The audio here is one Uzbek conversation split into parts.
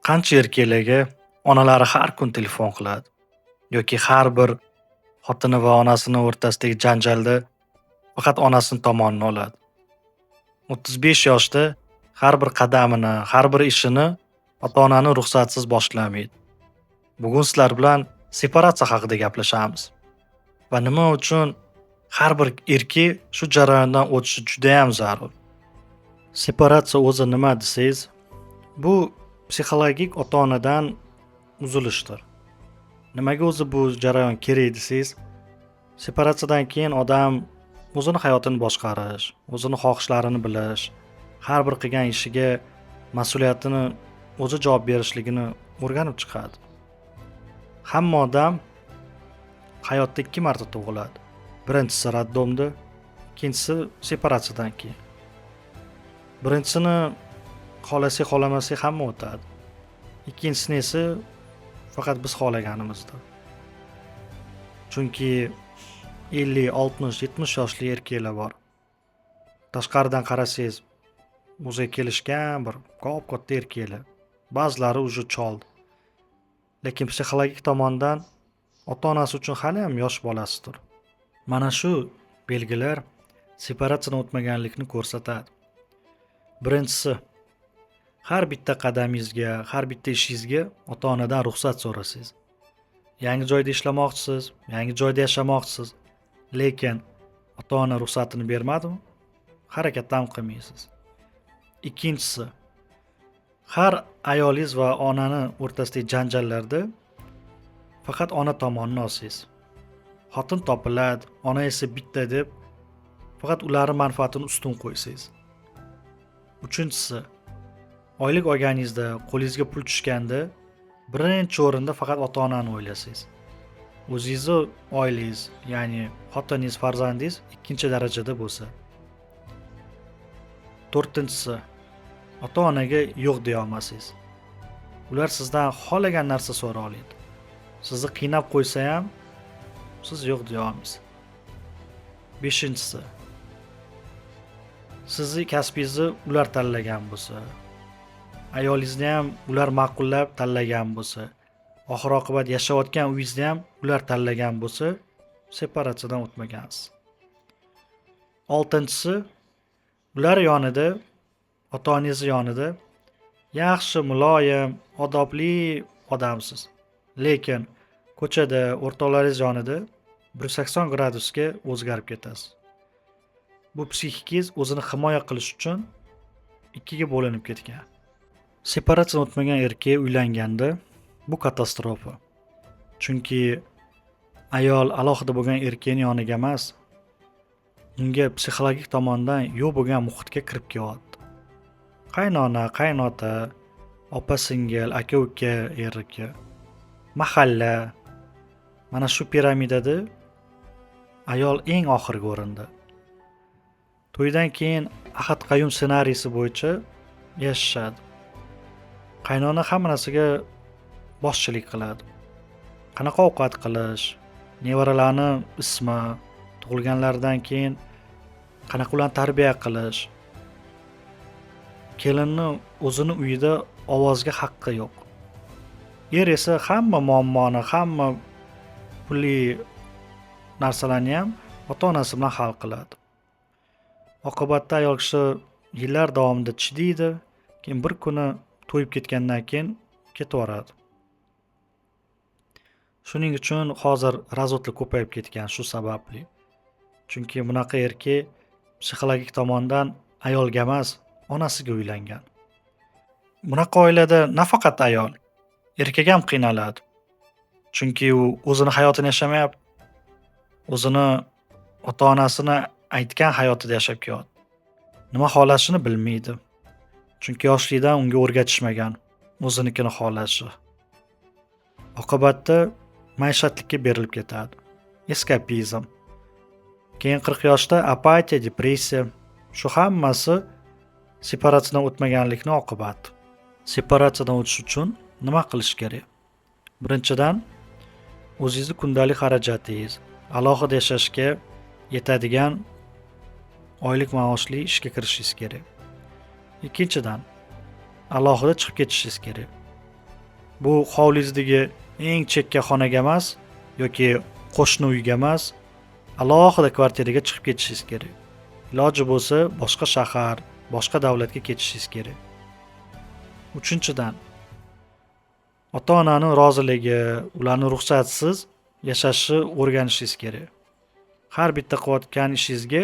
Qancha erkaklarga onalari har kun telefon qiladi yoki har bir xotini va onasini o'rtasidagi janjalda faqat onasini tomonini oladi. 35 yoshda har bir qadamini, har bir ishini ota-onani ruxsatsiz boshlamaydi. Bugun sizlar bilan separatsiya haqida gaplashamiz va nima uchun har bir erkak shu jarayondan o'tishi juda ham zarur. Separatsiya o'zi nima desangiz, bu psixologik ota-onadan uzilishdir. Nimaga o'zi bu jarayon kerak desangiz, separatsiyadan keyin odam o'zini hayotini boshqarish, o'zini xohishlarini bilish, har bir qilgan ishiga mas'uliyatini o'zi javob berishligini o'rganib chiqadi. Hamma odam hayotda 2 marta tug'iladi. Birinchisi raddomda, ikkinchisi separatsiyadan keyin. Birinchisini xohlasak xohlamasak hamma o'tadi. Ikkinchisini esa faqat biz xohlaganimizdir. Chunki 50, 60, 70 yoshli erkaklar bor. Tashqaridan qarasangiz, o'ziga kelishgan bir katta erkaklar. Ba'zilari уже choldi. Lekin psixologik tomondan ota-onasi uchun hali ham yosh bolasidir. Mana shu belgilar separatsiyadan o'tmaganlikni ko'rsatadi. Birinchisi, har bitta qadamingizga, har bitta ishingizga ota-onadan ruxsat so'rasangiz. Yangi joyda ishlamoqchisiz, yangi joyda yashamoqchisiz, lekin ota-ona ruxsatini bermadimi? Harakat ham qilmaysiz. Ikkinchisi, har ayolingiz va onani o'rtasidagi janjallarda faqat ona tomonini olsangiz. Xotin topiladi, ona esa bitta deb faqat ularning manfaatini ustun qo'ysangiz. Uchinchisi, oylik olganingizda, qo'lingizga pul tushganda birinchi o'rinda faqat ota-onani o'ylasangiz. O'zingizni oilangiz, ya'ni xotiningiz, farzandingiz ikkinchi darajada bo'lsa. To'rtinchisi, ota-onaga yo'q deya olmasangiz. Ular sizdan xohlagan narsa so'ra oladi. Sizni qiynab qo'ysa ham siz yo'q deya olmaysiz. Beshinchisi, sizni kasbingizni ular tanlagan bo'lsa, ayolingizni ham ular ma'qullab tanlagan bo'lsa, oxir-oqibat yashayotgan uyingizni ham ular tanlagan bo'lsa, separatsiyadan o'tmagansiz. Oltinchisi, ular yonida, ota-onangiz yonida yaxshi, muloyim, odobli odamsiz. Lekin ko'chada o'rtoqlaringiz yonida 180 gradusga o'zgarib ketasiz. Bu psixikangiz o'zini himoya qilish uchun ikkiga bo'linib ketgan. Separatsiyadan o'tmagan erkak uylanganda bu katastrofa. Chunki ayol alohida bo'lgan erkakning yoniga emas, unga psixologik tomondan yo'q bo'lgan muhitga kirib kelyapti. Qaynona, qaynota, opa-singil, aka-uka, er-uka, mahalla. Mana shu piramidada ayol eng oxirgi o'rinda. To'ydan keyin Ahad Qayum ssenariysi bo'yicha yashashadi. Qaynona hamma narsaga boshchilik qiladi. Qanaqa ovqat qilish, nevaralarni ismi, tug'ilganlaridan keyin qanaqa ularni tarbiya qilish. Kelinni o'zini uyida ovozga haqqi yo'q. Er esa hamma muammoni, hamma pulli narsalarni ham ota-onasi bilan hal qiladi. Oqibatda ayol kishi yillar davomida chidaydi, keyin bir kuni to'yib ketgandan keyin ketib boradi. Shuning uchun hozir razvodlar ko'payib ketgan shu sababli. Chunki bunaqa erkak psixologik tomondan ayolga emas, onasiga uylangan. Bunaqa oilada nafaqat ayol, erkak ham qiynaladi. Chunki u o'zini hayotini yashamayapti. O'zini ota-onasini aytgan hayotida yashab kelyapti. Nima xohlashini bilmaydi. Chunki yoshlikdan unga o'rgatishmagan o'zinikini xohlashi. Oqibatda maishatlikka berilib ketadi. Eskapizm. Keyin 40 yoshda apatiya, depressiya, shu hammasi separatsiyadan o'tmaganlikning oqibati. Separatsiyadan o'tish uchun nima qilish kerak? Birinchidan, o'zingizni kundalik xarajatingiz, alohida yashashga yetadigan oylik maoshli ishga kirishingiz kerak. Ikkinchidan, alohida chiqib ketishingiz kerak. Bu hovlingizdagi eng chekka xonaga emas yoki qo'shni uyga emas, alohida kvartiraga chiqib ketishingiz kerak. Iloji bo'lsa, boshqa shahar, boshqa davlatga ketishingiz kerak. 3-dan, ota-onaning roziligi, ularning ruxsatsiz yashashni o'rganishingiz kerak. Har bitta qilayotgan ishingizga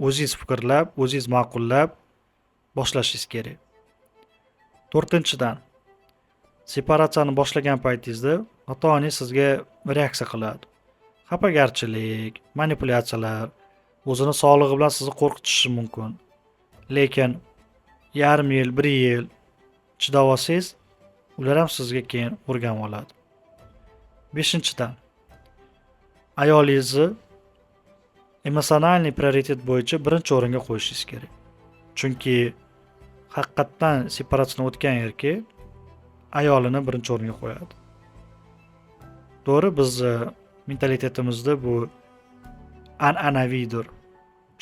o'zingiz fikrlab, o'zingiz ma'qullab boshlashingiz kerak. 4-dan, separatsiyani boshlagan paytingizda ota-onangiz sizga reaksiya qiladi. Xafagarchilik, manipulyatsiyalar, o'zini sog'lig'i bilan sizni qo'rqitishi mumkin. Lekin yarim yil, 1 yil chidab olsangiz, ular ham sizga keyin o'rganib oladi. 5-dan, ayolingizni emotsional prioritet bo'yicha birinchi o'ringa qo'yishingiz kerak. Chunki haqiqatdan separatsiyadan o'tgan erkak ayolini birinchi o'ringa qo'yadi. To'g'ri, biz mentalitetimizda bu an'anaviydir.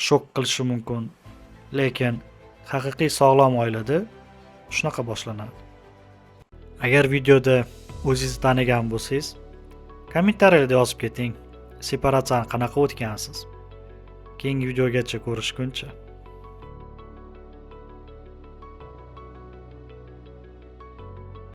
Shok qilishi mumkin. Lekin haqiqiy sog'lom oilada shunaqa boshlanadi. Agar videoda o'zingizni tanigan bo'lsangiz, kommentariyalarda yozib keting. Separatsiyani qanaqa o'tgansiz? Keyingi videogacha ko'rishguncha